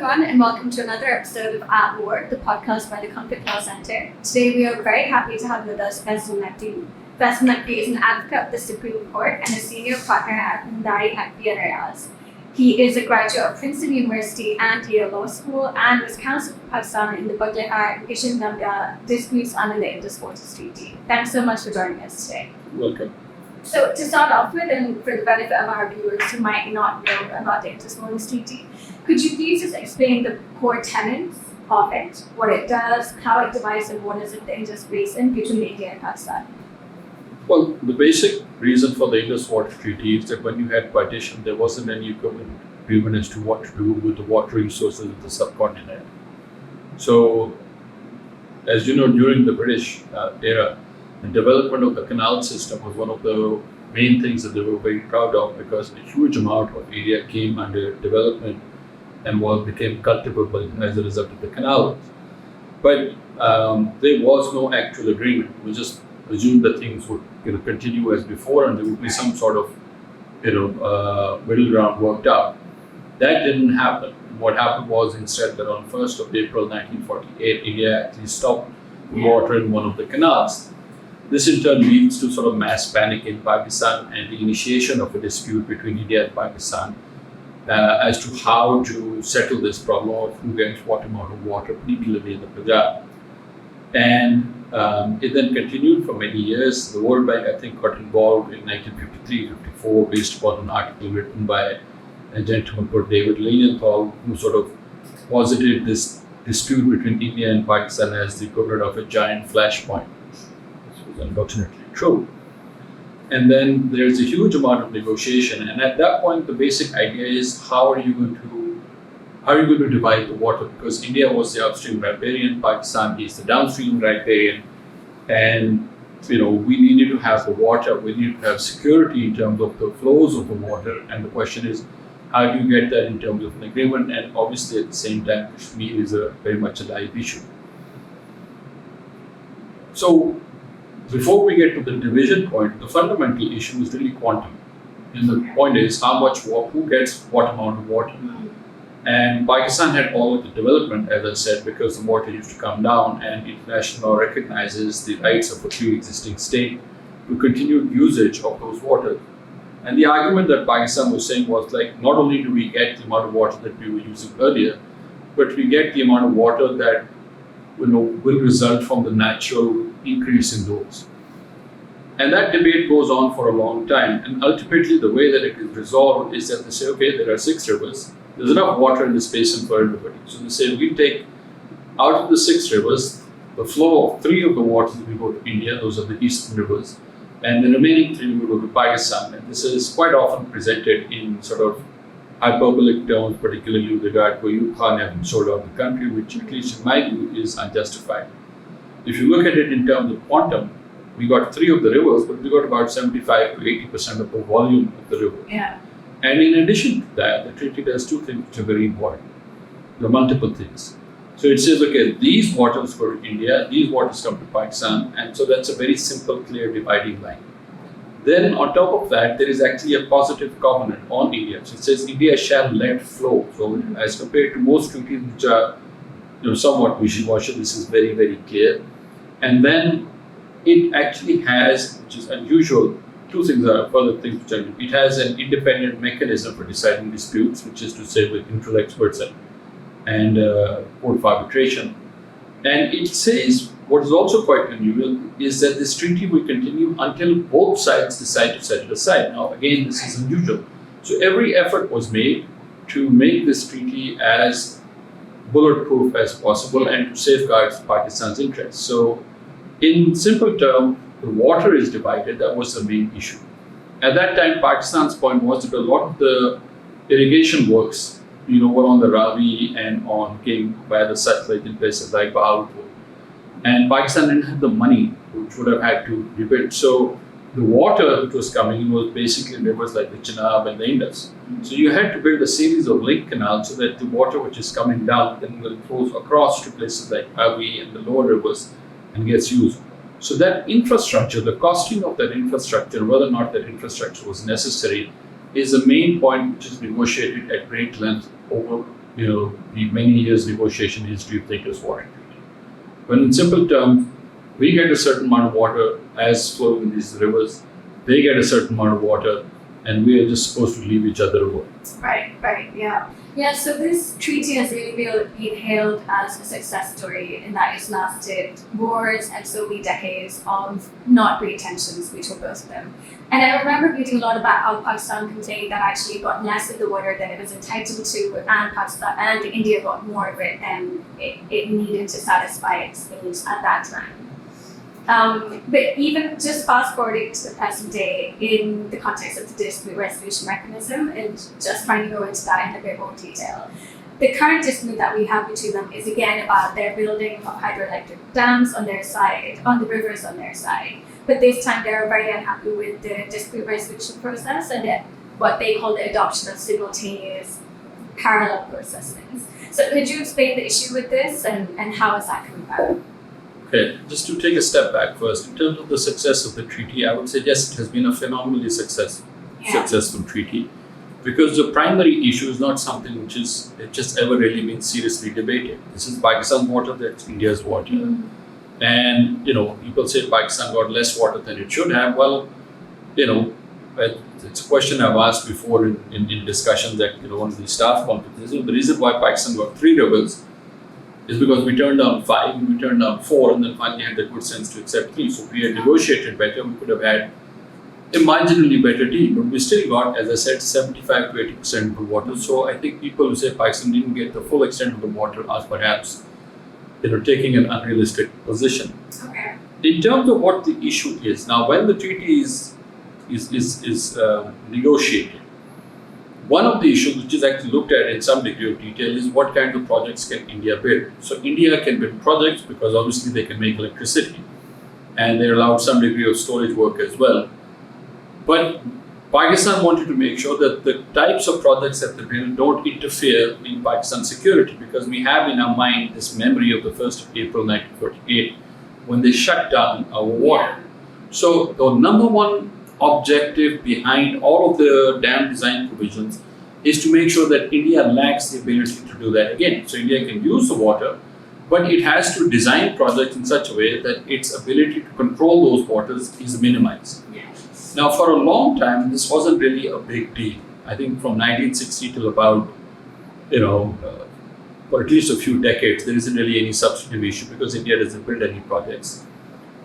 everyone, and welcome to another episode of At War, the podcast by the Conflict Law Centre. Today we are very happy to have with us Feisal Naqvi. Feisal Naqvi is an advocate of the Supreme Court and a senior partner at Bhandari, Naqvi and Riaz. He is a graduate of Princeton University and Yale Law School and was counsel for Pakistan in the Bangladesh Ayesha disputes under the Indus Waters Treaty. Thanks so much for joining us today. Welcome. So to start off with, and for the benefit of our viewers who might not know about the Indus Waters Treaty, could you please just explain the core tenets of it, what it does, how it divides the waters of the Indus Basin between India and Pakistan? Well, the basic reason for the Indus Water Treaty is that when you had partition, there wasn't any agreement as to what to do with the water resources of the subcontinent. So, as you know, during the British era, the development of the canal system was one of the main things that they were very proud of, because a huge amount of area came under development and became cultivable as a result of the canals. But there was no actual agreement. We just assumed that things would continue as before, and there would be some sort of middle ground worked out. That didn't happen. What happened was instead that on 1st of April 1948, India actually stopped water in one of the canals. This in turn leads to sort of mass panic in Pakistan and the initiation of a dispute between India and Pakistan as to how to settle this problem of who gets what amount of water, particularly in the Punjab. And it then continued for many years. The World Bank, I think, got involved in 1953-54 based upon an article written by a gentleman called David Lilienthal, who sort of posited this dispute between India and Pakistan as the equivalent of a giant flashpoint. Unfortunately true. And then there's a huge amount of negotiation, and at that point the basic idea is how are you going to divide the water, because India was the upstream riparian, Pakistan is the downstream riparian, and we needed to have the water, we needed to have security in terms of the flows of the water, and the question is how do you get that in terms of an agreement, and obviously at the same time Kashmir is very much a live issue. So before we get to the division point, the fundamental issue is really quantum. And the point is how much water, who gets what amount of water. And Pakistan had all of the development, as I said, because the water used to come down, and international law recognizes the rights of a pre-existing state to continued usage of those waters. And the argument that Pakistan was saying was like, not only do we get the amount of water that we were using earlier, but we get the amount of water that will result from the natural increase in those. And that debate goes on for a long time, and ultimately the way that it is resolved is that they say, okay, there are 6 rivers, there's enough water in this basin for everybody. So they say we take out of the 6 rivers, the flow of 3 of the waters will go to India, those are the eastern rivers, and the remaining 3 will go to Pakistan. And this is quite often presented in sort of hyperbolic terms, particularly with regard to Ayub Khan having sold out the country, which at least in my view is unjustified. If you look at it in terms of quantum, we got 3 of the rivers, but we got about 75 to 80% of the volume of the river. Yeah. And in addition to that, the treaty does 2 things which are very important. There are multiple things. So it says, okay, these waters go to India, these waters come to Pakistan, and so that's a very simple, clear dividing line. Then on top of that, there is actually a positive covenant on India. So it says India shall let flow. So as compared to most treaties which are somewhat wishy-washy, this is very, very clear. And then it actually has, which is unusual, 2 things are further things which are, it has an independent mechanism for deciding disputes, which is to say with neutral experts and court of arbitration. And it says, what is also quite unusual is that this treaty will continue until both sides decide to set it aside. Now, again, this is unusual. So every effort was made to make this treaty as bulletproof as possible and to safeguard Pakistan's interests. So in simple terms, the water is divided. That was the main issue. At that time, Pakistan's point was that a lot of the irrigation works, were on the Ravi and came via the Satluj in places like Bahawalpur. And Pakistan didn't have the money, which would have had to rebuild. So the water which was coming in was basically rivers like the Chenab and the Indus. So you had to build a series of link canals so that the water which is coming down then will flow across to places like Ravi and the lower rivers and gets used. So that infrastructure, the costing of that infrastructure, whether or not that infrastructure was necessary, is the main point which is negotiated at great length over the many years negotiation history of the Indus Water Treaty. When in simple terms, we get a certain amount of water as flowing in these rivers, they get a certain amount of water, and we are just supposed to leave each other alone. Right, yeah. Yeah, so this treaty has really been hailed as a success story in that it's lasted wars and so many decades of not great tensions between both of them. And I remember reading a lot about how Pakistan complained that actually got less of the water than it was entitled to, and Pakistan and India got more of it than it needed to satisfy its needs at that time. But even just fast forwarding to the present day in the context of the dispute resolution mechanism, and just trying to go into that in a bit more detail, the current dispute that we have between them is again about their building of hydroelectric dams on their side, on the rivers on their side. But this time they're very unhappy with the dispute resolution process and what they call the adoption of simultaneous parallel processes. So could you explain the issue with this and how is that come about? Okay, just to take a step back first, in terms of the success of the treaty, I would say yes, it has been a phenomenally successful treaty, because the primary issue is not something which is just ever really been seriously debated. This is Pakistan's water, that's India's water. Mm-hmm. And, people say Pakistan got less water than it should have. Well, it's a question I've asked before in discussions at one of the staff conferences. The reason why Pakistan got 3 rivers is because we turned down 5, and we turned down 4, and then finally had the good sense to accept 3. So if we had negotiated better, we could have had a marginally better deal. But we still got, as I said, 75 to 80% of the water. So I think people who say Pakistan didn't get the full extent of the water are perhaps taking an unrealistic position. Okay. In terms of what the issue is, now when the treaty is negotiated, one of the issues which is actually looked at in some degree of detail is what kind of projects can India build. So India can build projects because obviously they can make electricity and they're allowed some degree of storage work as well. But Pakistan wanted to make sure that the types of projects that they build don't interfere in Pakistan's security, because we have in our mind this memory of the 1st of April 1948 when they shut down our water. So the number one objective behind all of the dam design provisions is to make sure that India lacks the ability to do that again. So India can use the water, but it has to design projects in such a way that its ability to control those waters is minimized. Now, for a long time, this wasn't really a big deal. I think from 1960 till about, for at least a few decades, there isn't really any substantive issue because India doesn't build any projects.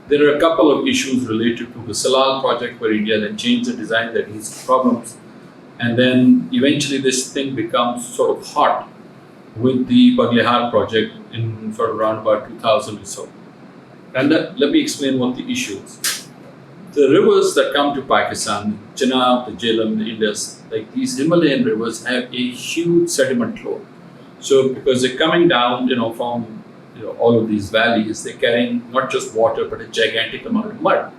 There are a couple of issues related to the Salal project where India then changed the design that leads to problems. And then eventually this thing becomes sort of hot with the Baghlihar project in for around about 2000 or so. And let me explain what the issue is. The rivers that come to Pakistan, the Chenab, the Jhelum, the Indus, like these Himalayan rivers have a huge sediment load. So because they're coming down, from all of these valleys, they're carrying not just water but a gigantic amount of mud.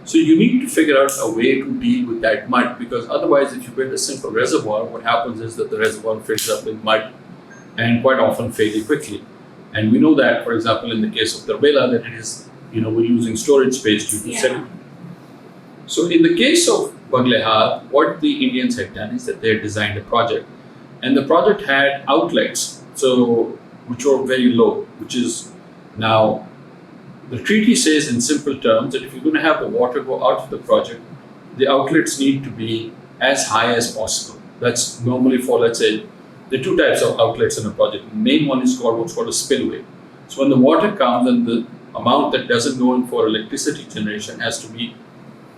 So you need to figure out a way to deal with that mud, because otherwise if you build a simple reservoir, what happens is that the reservoir fills up with mud and quite often fairly quickly. And we know that, for example, in the case of Tarbela, that it is, we're using storage space due to sediment. So in the case of Baghlihar, what the Indians had done is that they had designed a project, and the project had outlets, which were very low, which is now, the treaty says in simple terms that if you're going to have the water go out of the project, the outlets need to be as high as possible. That's normally for, let's say, there are 2 types of outlets in a project. The main one is called what's called a spillway. So when the water comes, then the amount that doesn't go in for electricity generation has to be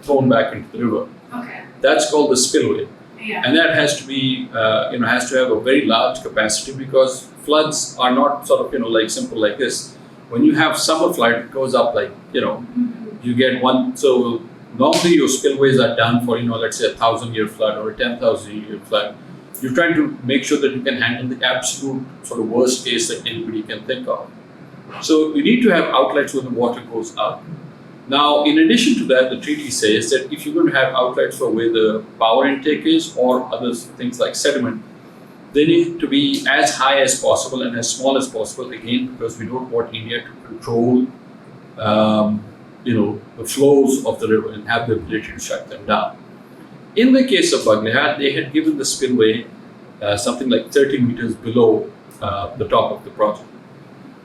thrown back into the river. Okay. That's called the spillway. Yeah. And that has to be, has to have a very large capacity, because floods are not sort of, like simple like this. When you have summer flood, it goes up like, you get one. So normally your spillways are done for, let's say 1,000-year flood or a 10,000-year flood. You're trying to make sure that you can handle the absolute sort of worst case that anybody can think of. So you need to have outlets where the water goes out. Now, in addition to that, the treaty says that if you're going to have outlets for where the power intake is or other things like sediment, they need to be as high as possible and as small as possible, again, because we don't want India to control, the flows of the river and have the ability to shut them down. In the case of Baghlihar, they had given the spillway something like 30 meters below the top of the project.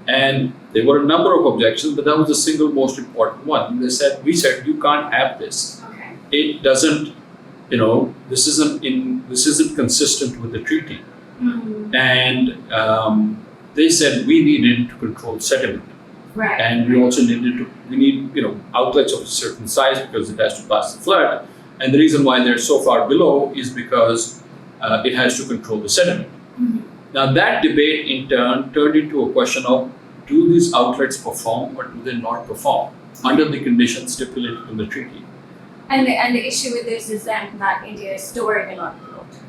And there were a number of objections, but that was the single most important one. We said, you can't have this. Okay. It doesn't, this isn't consistent with the treaty. Mm-hmm. And they said we needed to control sediment. Right. And we also we need outlets of a certain size because it has to pass the flood. And the reason why they're so far below is because it has to control the sediment. Mm-hmm. Now that debate in turn turned into a question of, do these outlets perform or do they not perform under the conditions stipulated in the treaty? And the issue with this is then that India is storing a lot of water,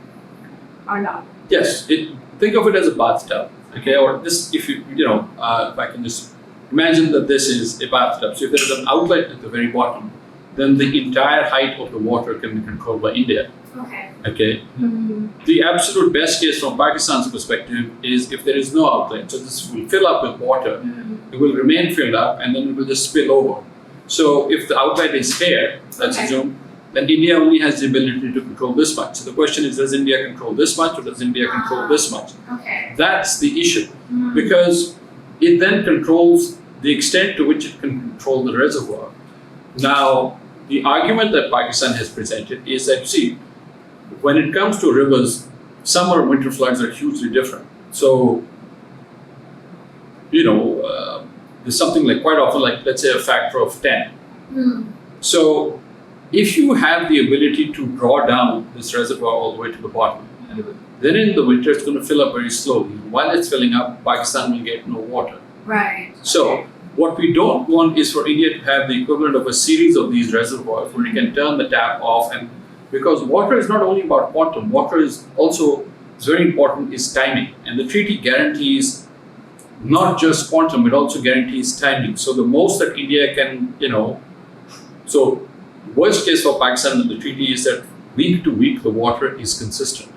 or not? Yes, think of it as a bathtub, okay? Or this, if if I can just imagine that this is a bathtub. So if there's an outlet at the very bottom, then the entire height of the water can be controlled by India. Okay. Okay. Mm-hmm. The absolute best case from Pakistan's perspective is if there is no outlet, so this will fill up with water, Mm-hmm. it will remain filled up, and then it will just spill over. So if the outlet is here, let's Okay. assume, then India only has the ability to control this much. So the question is, does India control this much or does India control this much? Okay. That's the issue, Mm-hmm. because it then controls the extent to which it can control the reservoir. Now, the argument that Pakistan has presented is that, see, when it comes to rivers, summer and winter floods are hugely different. So, there's something like quite often, like let's say a factor of 10. Mm-hmm. So, if you have the ability to draw down this reservoir all the way to the bottom, then in the winter it's going to fill up very slowly. While it's filling up, Pakistan will get no water. Right. So, what we don't want is for India to have the equivalent of a series of these reservoirs where you can turn the tap off, and because water is not only about quantum, water is also, it's very important, is timing. And the treaty guarantees not just quantum, it also guarantees timing. So the most that India can, so worst case for Pakistan in the treaty is that week to week the water is consistent.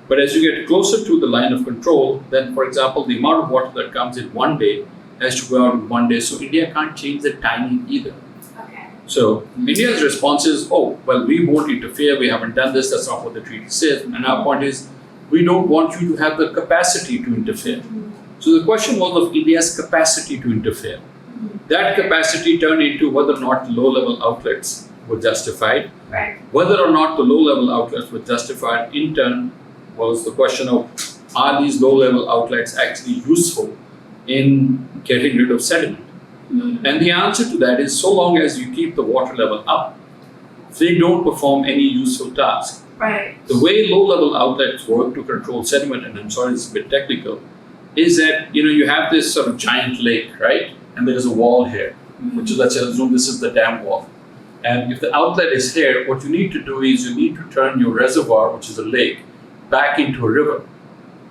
But as you get closer to the line of control, then for example, the amount of water that comes in one day has to go out in one day. So India can't change the timing either. Okay. So India's response is, oh, well, we won't interfere, we haven't done this, that's not what the treaty says. And our point is, we don't want you to have the capacity to interfere. Mm-hmm. So the question was of India's capacity to interfere. Mm-hmm. That capacity turned into whether or not the low-level outlets were justified. Right. Whether or not the low-level outlets were justified, in turn, was the question of, are these low-level outlets actually useful in getting rid of sediment? Mm-hmm. And the answer to that is, so long as you keep the water level up, they don't perform any useful task. Right. The way low-level outlets work to control sediment, and I'm sorry it's a bit technical, is that you have this sort of giant lake, right? And there's a wall here, which is, let's assume this is the dam wall. And if the outlet is here, what you need to do is you need to turn your reservoir, which is a lake, back into a river.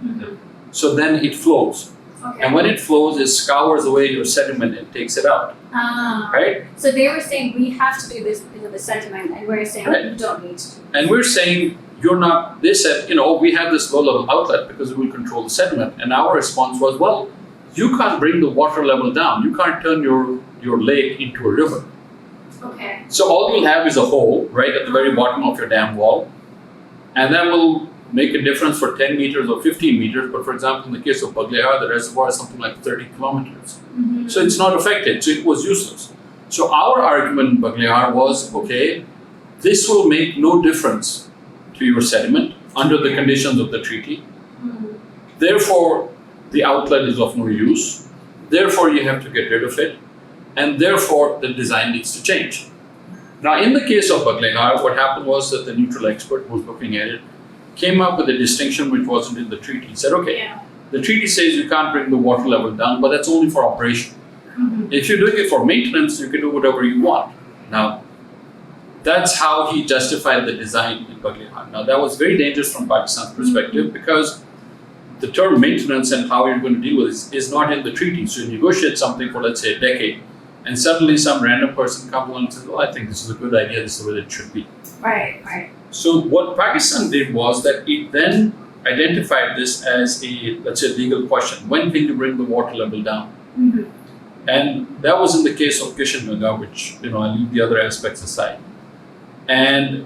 Mm-hmm. So then it flows. Okay. And when it flows, it scours away your sediment and takes it out, right? So they were saying we have to do this because of the sediment, and we're saying Right. you don't need to. And we're saying, you're not, they said, we have this low-level outlet because it will control the sediment. And our response was, well, you can't bring the water level down. You can't turn your lake into a river. Okay. So all you'll have is a hole right at the very bottom of your dam wall. And that will make a difference for 10 meters or 15 meters. But for example, in the case of Baglihar, the reservoir is something like 30 kilometers. Mm-hmm. So it's not affected. So it was useless. So our argument in Baglihar was, okay, this will make no difference to your sediment under the conditions of the treaty. Mm-hmm. Therefore, the outlet is of no use. Therefore, you have to get rid of it. And therefore, the design needs to change. Now, in the case of Baglihar, what happened was that the neutral expert who was looking at it came up with a distinction which wasn't in the treaty. He said, okay, Yeah. the treaty says you can't bring the water level down, but that's only for operation. Mm-hmm. If you're doing it for maintenance, you can do whatever you want. Now, that's how he justified the design in Baglihar. Now, that was very dangerous from Pakistan's perspective because the term maintenance and how you're going to deal with it is not in the treaty. So you negotiate something for, let's say, a decade, and suddenly some random person comes along and says, well, I think this is a good idea, this is the way it should be. Right. Right. So what Pakistan did was that it then identified this as a, let's say, legal question. When can you bring the water level down? Mm-hmm. And that was in the case of Kishan Ganga, which, I leave the other aspects aside. And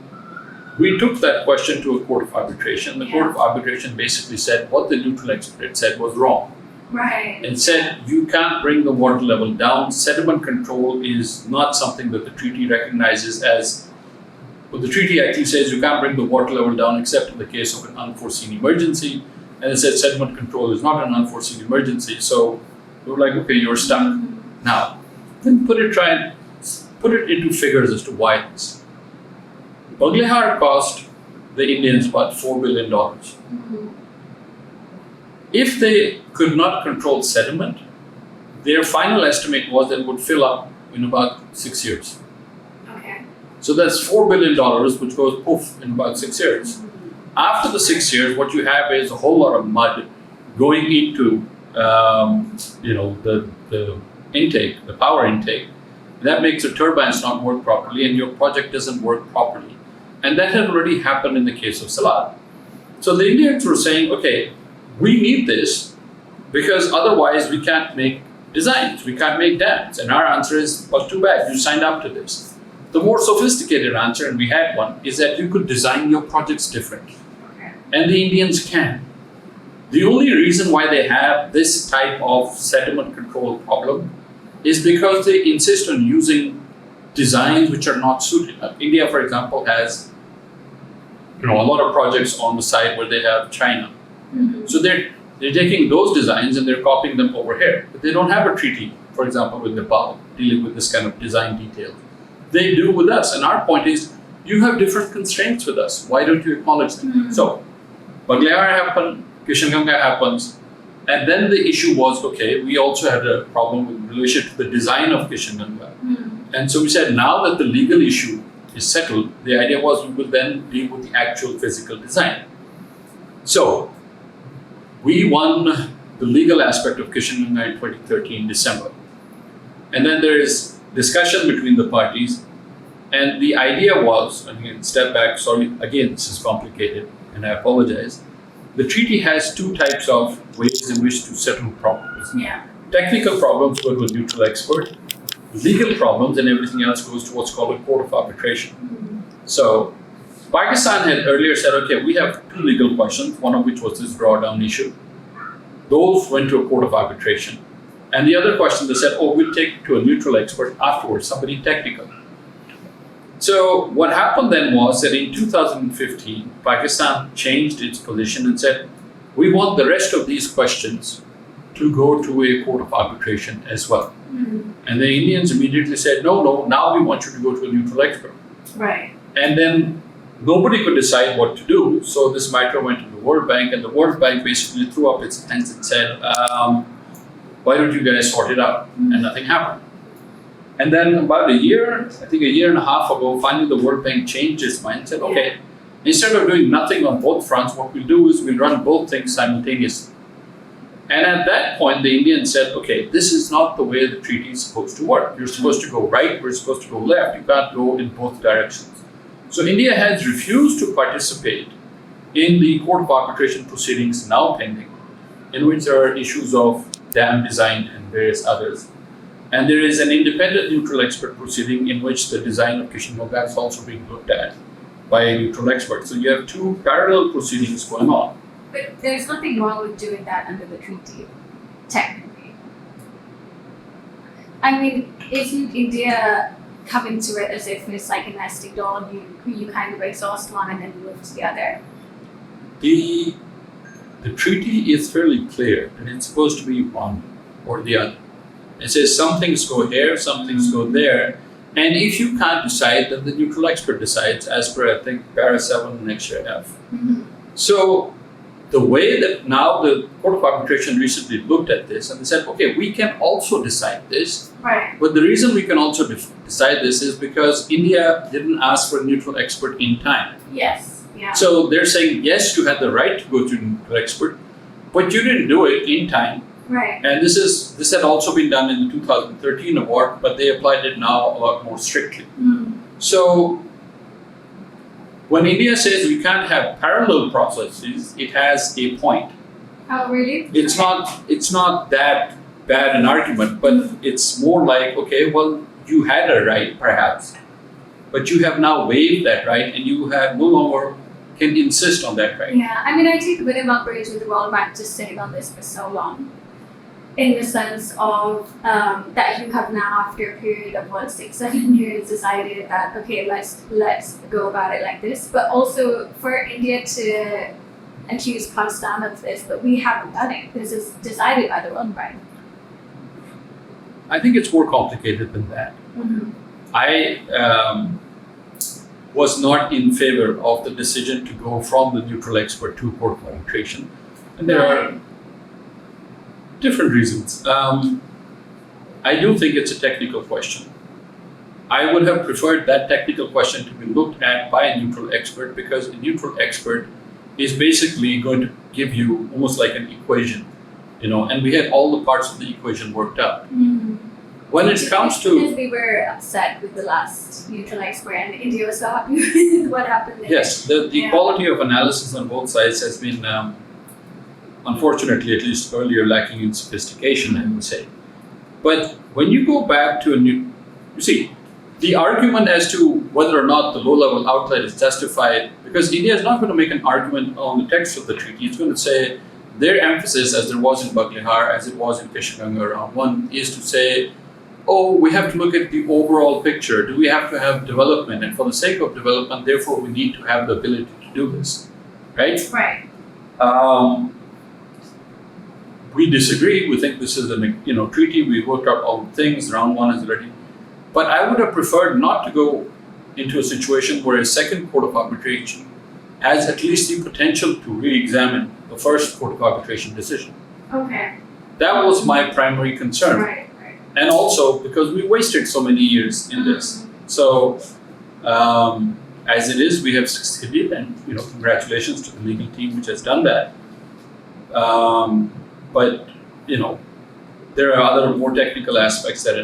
we took that question to a court of arbitration. The court of arbitration basically said what the neutral expert said was wrong. Right. And said you can't bring the water level down. Sediment control is not something that the treaty recognizes as. Well, the treaty actually says you can't bring the water level down except in the case of an unforeseen emergency. And it said sediment control is not an unforeseen emergency. So we were like, okay, you're stuck. Mm-hmm. Now, then try and put it into figures as to why this. Banglihar cost the Indians about $4 billion. Mm-hmm. If they could not control sediment, their final estimate was that it would fill up in about 6 years. Okay. So that's $4 billion, which goes poof in about 6 years. Mm-hmm. After the 6 years, what you have is a whole lot of mud going into the intake, the power intake. That makes the turbines not work properly, and your project doesn't work properly. And that had already happened in the case of Salad. So the Indians were saying, okay, we need this because otherwise we can't make designs, we can't make dams. And our answer is, well, too bad, you signed up to this. The more sophisticated answer, and we had one, is that you could design your projects differently. Okay. And the Indians can. The only reason why they have this type of sediment control problem is because they insist on using designs which are not suited. India, for example, has a lot of projects on the side where they have China. Mm-hmm. So they're taking those designs and they're copying them over here. But they don't have a treaty, for example, with Nepal dealing with this kind of design detail. They do with us. And our point is, you have different constraints with us. Why don't you acknowledge them? Mm-hmm. So, Banglihar happened, Kishanganga happens. And then the issue was, okay, we also had a problem with relation to the design of Kishanganga. Mm-hmm. And so we said, now that the legal issue is settled, the idea was we will then deal with the actual physical design. So, we won the legal aspect of Kishanganga in 2013, December. And then there is discussion between the parties. And the idea was, and again, step back, sorry, again, this is complicated, and I apologize. The treaty has two types of ways in which to settle problems. Yeah. Technical problems go to a neutral expert. Legal problems and everything else goes to what's called a court of arbitration. Mm-hmm. So, Pakistan had earlier said, okay, we have two legal questions, one of which was this drawdown issue. Those went to a court of arbitration. And the other question, they said, oh, we'll take it to a neutral expert afterwards, somebody technical. So what happened then was that in 2015, Pakistan changed its position and said, we want the rest of these questions to go to a court of arbitration as well. Mm-hmm. And the Indians immediately said, no, now we want you to go to a neutral expert. Right. And then nobody could decide what to do. So this matter went to the World Bank, and the World Bank basically threw up its hands and said, why don't you guys sort it out? Mm-hmm. And nothing happened. And then about a year and a half ago, finally the World Bank changed its mind and said, okay, instead of doing nothing on both fronts, what we'll do is we'll run both things simultaneously. And at that point, the Indians said, okay, this is not the way the treaty is supposed to work. You're supposed to go right, we're supposed to go left. You can't go in both directions. So India has refused to participate in the court of arbitration proceedings now pending, in which there are issues of dam design and various others. And there is an independent neutral expert proceeding in which the design of Kishanganga is also being looked at by a neutral expert. So you have two parallel proceedings going on. But there's nothing wrong with doing that under the treaty, technically. I mean, isn't India coming to it as if it's like a nesting doll, you kind of exhaust one and then you move to the other? The treaty is fairly clear that it's supposed to be one or the other. It says some things go here, some things go there. And if you can't decide, then the neutral expert decides as per, I think, para 7 and extra F. Mm-hmm. So the way that now the Court of Arbitration recently looked at this and they said, okay, we can also decide this. Right. But the reason we can also decide this is because India didn't ask for a neutral expert in time. Yes. Yeah. So they're saying, yes, you had the right to go to a neutral expert, but you didn't do it in time. Right. And this had also been done in the 2013 award, but they applied it now a lot more strictly. Mm. So when India says we can't have parallel processes, it has a point. Oh, really? It's not that bad an argument, but it's more like, okay, well, you had a right, perhaps, but you have now waived that right, and you have no longer can insist on that right. Yeah, I mean, I take a bit of umbrage with the World Bank just sitting on this for so long, in the sense of that you have now, after a period of 6-7 years, decided that okay, let's go about it like this. But also for India to accuse Pakistan of this, but we haven't done it. This is decided by the World Bank. I think it's more complicated than that. Mm-hmm. I was not in favor of the decision to go from the neutral expert to court of arbitration, and there are different reasons. I do think it's a technical question. I would have preferred that technical question to be looked at by a neutral expert, because a neutral expert is basically going to give you almost like an equation, and we had all the parts of the equation worked out. Mm-hmm. When it comes to... Because we were upset with the last neutral expert and India was so happy with what happened there. Yes, the quality of analysis on both sides has been, unfortunately, at least earlier, lacking in sophistication, I would say. But when you go back to you see, the argument as to whether or not the low-level outlet is justified, because India is not going to make an argument on the text of the treaty. It's going to say their emphasis, as there was in Baglihar, as it was in Kishaganga round 1, is to say, oh, we have to look at the overall picture. Do we have to have development? And for the sake of development, therefore, we need to have the ability to do this, right? Right. We disagree. We think this is a treaty. We worked out all the things. Round 1 is ready. But I would have preferred not to go into a situation where a second court of arbitration has at least the potential to re-examine the first court of arbitration decision. Okay. That was my primary concern. Right. And also because we wasted so many years in this. So, as it is, we have succeeded, and congratulations to the legal team which has done that. But there are other more technical aspects that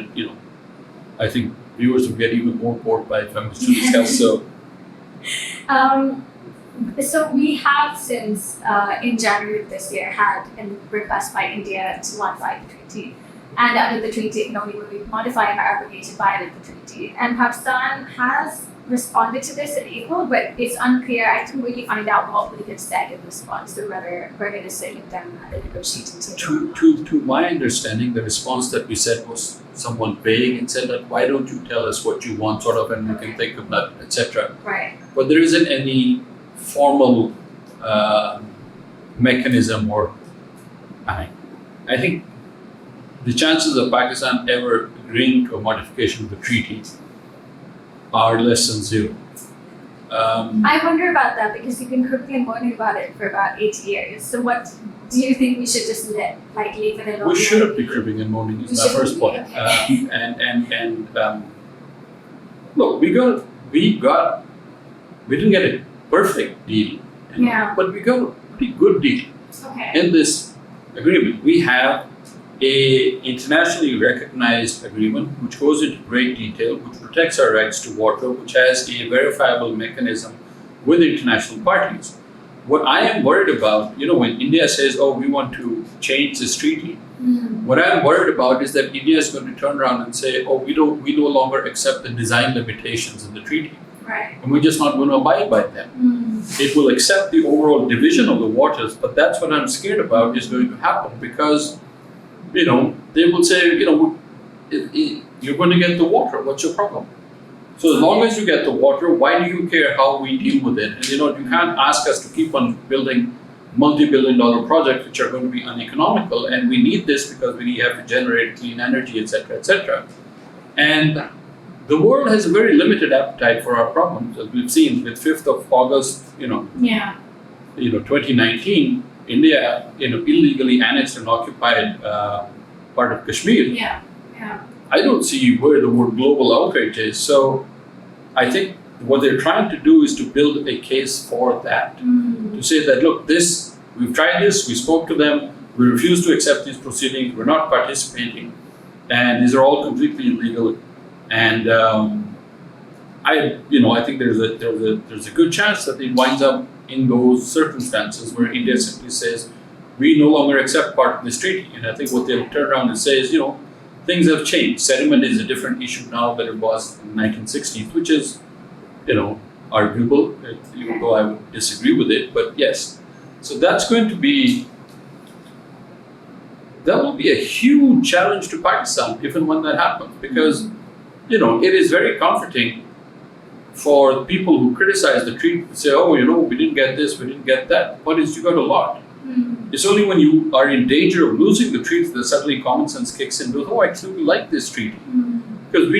I think viewers would get even more bored by if I was to discuss. So we have since in January of this year had a request by India to modify the treaty. And under the treaty, it can only be modified or abrogated violate the treaty. And Pakistan has responded to this in April, but it's unclear. I couldn't really find out what we had said in response to whether we're going to sit with them at the negotiating table. To my understanding, the response that we said was somewhat vague and said that, why don't you tell us what you want, sort of, and we can think of that, etc. Right. But there isn't any formal mechanism or I think the chances of Pakistan ever agreeing to a modification of the treaty are less than zero. I wonder about that, because you've been cribbing and moaning about it for about 8 years. So what do you think we should just leave it alone? We shouldn't be cribbing and moaning is my first point. Okay. Look, we didn't get a perfect deal, but we got a pretty good deal. Okay. In this agreement. We have a internationally recognized agreement which goes into great detail, which protects our rights to water, which has a verifiable mechanism with international parties. What I am worried about, when India says, oh, we want to change this treaty, what I'm worried about is that India is going to turn around and say, oh, we no longer accept the design limitations in the treaty. Right. And we're just not going to abide by them. It will accept the overall division of the waters, but that's what I'm scared about is going to happen, because they will say, you're going to get the water. What's your problem? So as long as you get the water, why do you care how we deal with it? And you can't ask us to keep on building multi-billion-dollar projects which are going to be uneconomical, and we need this because we have to generate clean energy, etc., etc. And the world has a very limited appetite for our problems, as we've seen with 5th of August, 2019. India, illegally annexed and occupied part of Kashmir. Yeah. I don't see where the word global outrage is. So I think what they're trying to do is to build a case for that. To say that, look, we've tried this, we spoke to them, we refuse to accept these proceedings, we're not participating, and these are all completely illegal. And I think there's a good chance that it winds up in those circumstances where India simply says, we no longer accept part of this treaty. And I think what they'll turn around and say is, things have changed. Sediment is a different issue now than it was in the 1960s, which is arguable, even though I would disagree with it. But yes, so that will be a huge challenge to Pakistan, even when that happens, because it is very comforting for people who criticize the treaty to say, oh, we didn't get this, we didn't get that. But you got a lot. It's only when you are in danger of losing the treaty that suddenly common sense kicks in. Oh, actually, we like this treaty. Because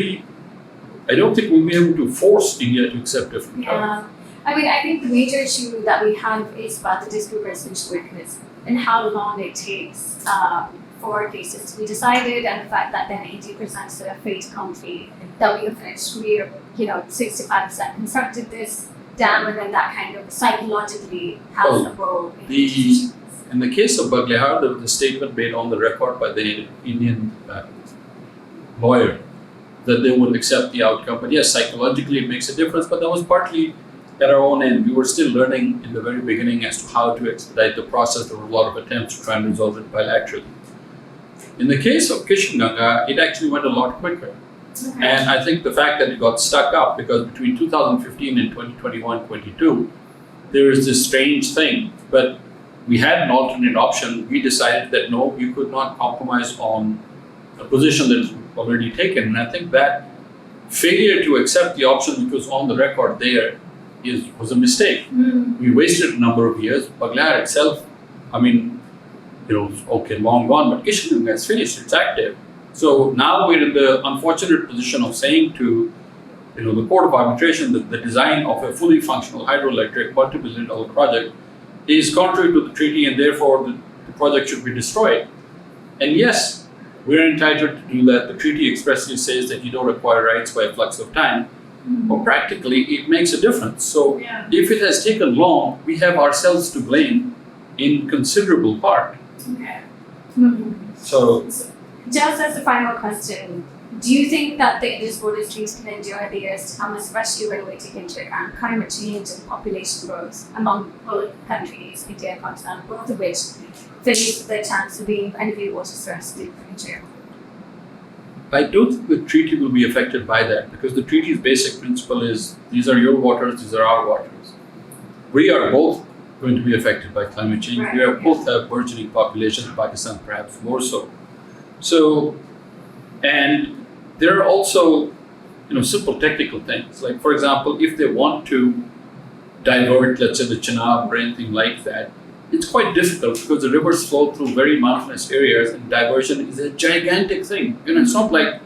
I don't think we'll be able to force India to accept different terms. I think the major issue that we have is about the dispute resolution mechanism and how long it takes for cases to be decided, and the fact that then 80% sort of fait accompli that we have finished. We are, 65% constructed this dam, and then that kind of psychologically has a role in the case of Baglihar, there was a statement made on the record by the Indian lawyer that they would accept the outcome. But yes, psychologically it makes a difference, but that was partly at our own end. We were still learning in the very beginning as to how to expedite the process. There were a lot of attempts to try and resolve it bilaterally. In the case of Kishinganga, it actually went a lot quicker. Okay. And I think the fact that it got stuck up, because between 2015 and 2021-22, there is this strange thing. But we had an alternate option. We decided that no, you could not compromise on a position that is already taken. And I think that failure to accept the option which was on the record there was a mistake. We wasted a number of years. Baglihar itself, okay, long gone, but Kishinganga has finished, it's active. So now we're in the unfortunate position of saying to the Court of Arbitration that the design of a fully functional hydroelectric multi-billion-dollar project is contrary to the treaty, and therefore the project should be destroyed. And yes, we're entitled to do that. The treaty expressly says that you don't acquire rights by a flux of time, but practically it makes a difference. So if it has taken long, we have ourselves to blame in considerable part. Okay. So just as a final question, do you think that the Indus border trees can endure the years to come, especially when we take into account climate change and population growth among both countries, India and Pakistan, both of which face the chance of being energy water stressed in the future? I don't think the treaty will be affected by that, because the treaty's basic principle is these are your waters, these are our waters. We are both going to be affected by climate change. Right. We are both have burgeoning populations, Pakistan perhaps more so. So, and there are also, simple technical things. Like, for example, if they want to divert, let's say, the Chenab or anything like that, it's quite difficult because the rivers flow through very mountainous areas, and diversion is a gigantic thing. It's not like,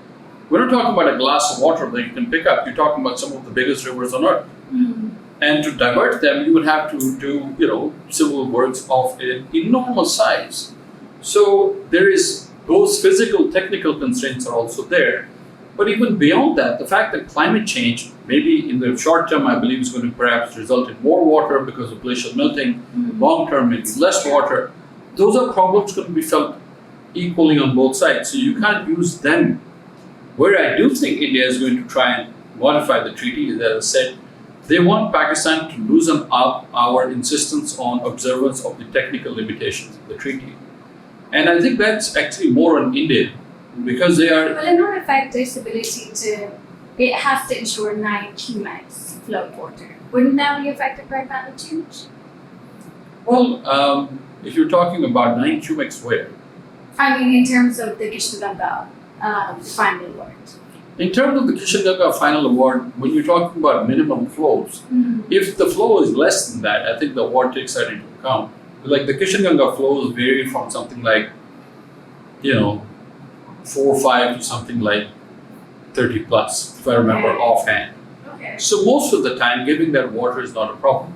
we're not talking about a glass of water that you can pick up. You're talking about some of the biggest rivers on earth. And to divert them, you would have to do, civil works of an enormous size. So there is those physical, technical constraints are also there. But even beyond that, the fact that climate change, maybe in the short term, I believe is going to perhaps result in more water because of glacial melting. Long term, maybe less water. Those are problems going to be felt equally on both sides. So you can't use them. Where I do think India is going to try and modify the treaty is, as I said, they want Pakistan to loosen up our insistence on observance of the technical limitations of the treaty. And I think that's actually more on India, because they are... Will it not affect its ability to... It has to ensure 9 cumecs flow water. Wouldn't that be affected by climate change? Well, if you're talking about 9 cumecs where? In terms of the Kishinganga final award. In terms of the Kishinganga final award, when you're talking about minimum flows, if the flow is less than that, I think the award takes that into account. Like the Kishinganga flows vary from something like, 4 or 5 to something like 30 plus, if I remember offhand. Okay. So most of the time, giving that water is not a problem.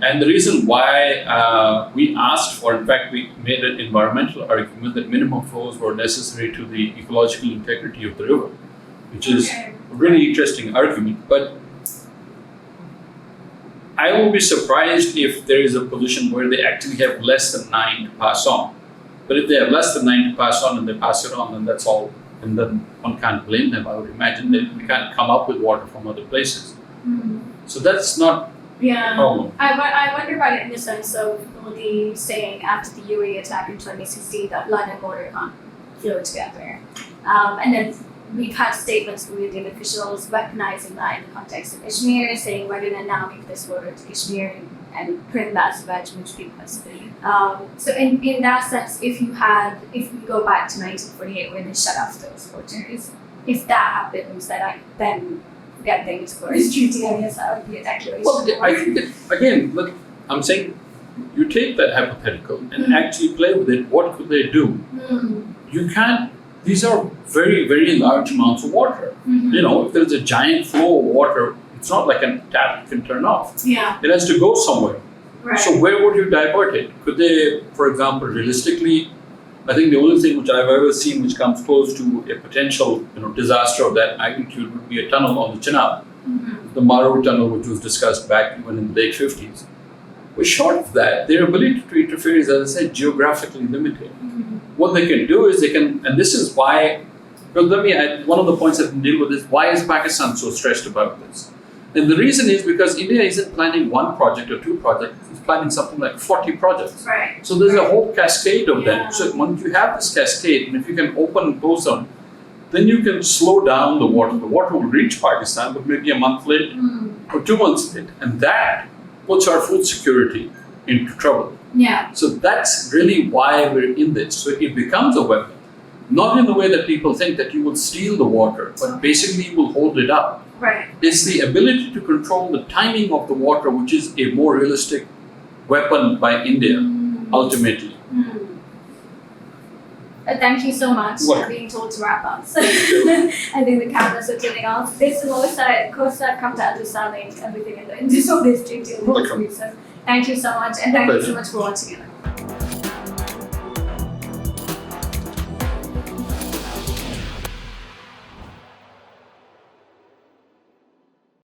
And the reason why we asked for, in fact, we made an environmental argument that minimum flows were necessary to the ecological integrity of the river, which is a really interesting argument. But I will be surprised if there is a position where they actually have less than 9 to pass on. But if they have less than 9 to pass on and they pass it on, then that's all. And then one can't blame them. I would imagine they can't come up with water from other places. So that's not a problem. I wonder about it in the sense of Modi saying after the UAE attack in 2016 that land and water can't flow together. And then we've had statements from Indian officials recognizing that in the context of Kashmir, saying we're going to now give this water to Kashmir and bring that as a wedge which we requested. So in that sense, if we go back to 1948 when they shut off those waters, if that happens, then forget the Indus Waters Treaty, I guess that would be a declaration. Well, I think that, again, look, I'm saying you take that hypothetical and actually play with it. What could they do? You can't. These are very, very large amounts of water. You know, if there's a giant flow of water, it's not like a tap you can turn off. Yeah. It has to go somewhere. Right. So where would you divert it? Could they, for example, realistically, I think the only thing which I've ever seen which comes close to a potential, disaster of that magnitude would be a tunnel on the Chenab, the Maru tunnel, which was discussed back even in the late 50s. But short of that, their ability to interfere is, as I said, geographically limited. What they can do is and this is why, because one of the points I can deal with is, why is Pakistan so stressed about this? And the reason is because India isn't planning one project or two projects, it's planning something like 40 projects. Right. So there's a whole cascade of them. So once you have this cascade, and if you can open and close them, then you can slow down the water. The water will reach Pakistan, but maybe a month late or 2 months late. And that puts our food security into trouble. Yeah. So that's really why we're in this. So it becomes a weapon, not in the way that people think that you will steal the water, but basically you will hold it up. Right. It's the ability to control the timing of the water, which is a more realistic weapon by India, ultimately. Thank you so much for being told to wrap up. I think the cameras are turning off. This is most of course I've come to understanding everything in the Indus Waters Treaty. So thank you so much, and thank you so much for watching it.